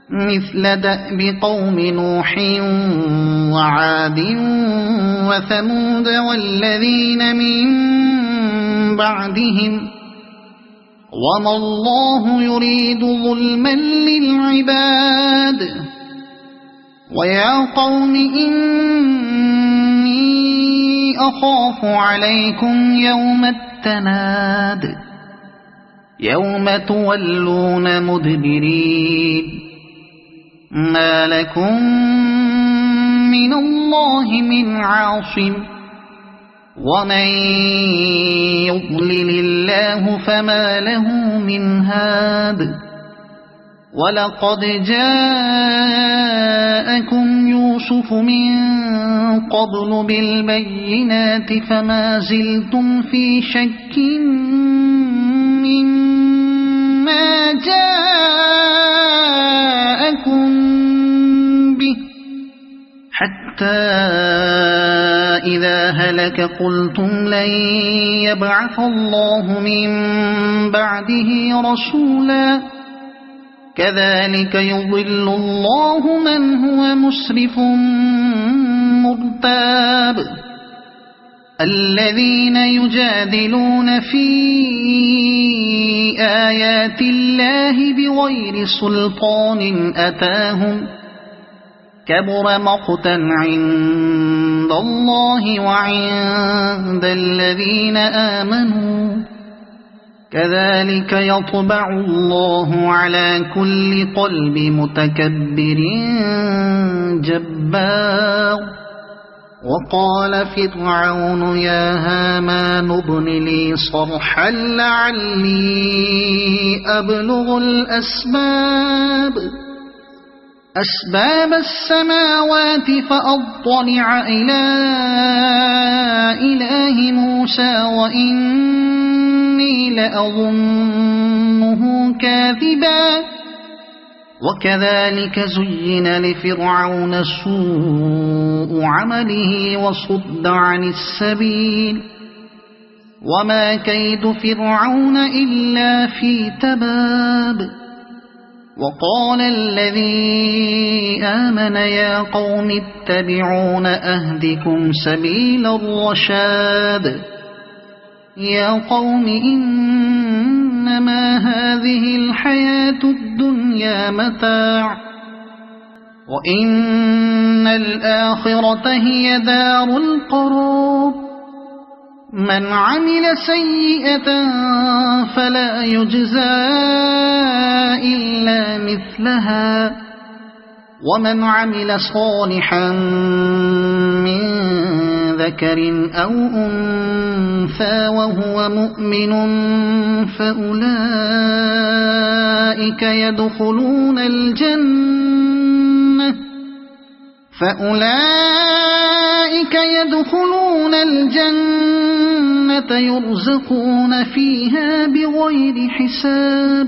مثل دأب قوم نوح وعاد وثمود والذين من بعدهم وما الله يريد ظلما للعباد ويا قوم إني أخاف عليكم يوم التناد يوم تولون مدبرين ما لكم من الله من عاصم ومن يضلل الله فما له من هاد ولقد جاءكم يوسف من قبل بالبينات فما زلتم في شك مما جاءكم به حتى إذا هلك قلتم لن يبعث الله من بعده رسولا كذلك يضل الله من هو مسرف مرتاب الذين يجادلون في آيات الله بغير سلطان أتاهم كبر مقتا عند الله وعند الذين آمنوا كذلك يطبع الله على كل قلب متكبر جبار وقال فرعون يا هامان ابن لي صرحا لعلي أبلغ أسباب السماوات فأطلع إلى إله موسى وإني لأظنه كاذبا وكذلك زين لفرعون سوء عمله وصد عن السبيل وما كيد فرعون إلا في تباب وقال الذي آمن يا قوم اتبعون أهدكم سبيل الرشاد يا قوم إنما هذه الحياة الدنيا متاع وإن الآخرة هي دار القرار من عمل سيئة فلا يجزى إلا مثلها ومن عمل صالحا من ذكر أو أنثى وهو مؤمن فأولئك يدخلون الجنة يرزقون فيها بغير حساب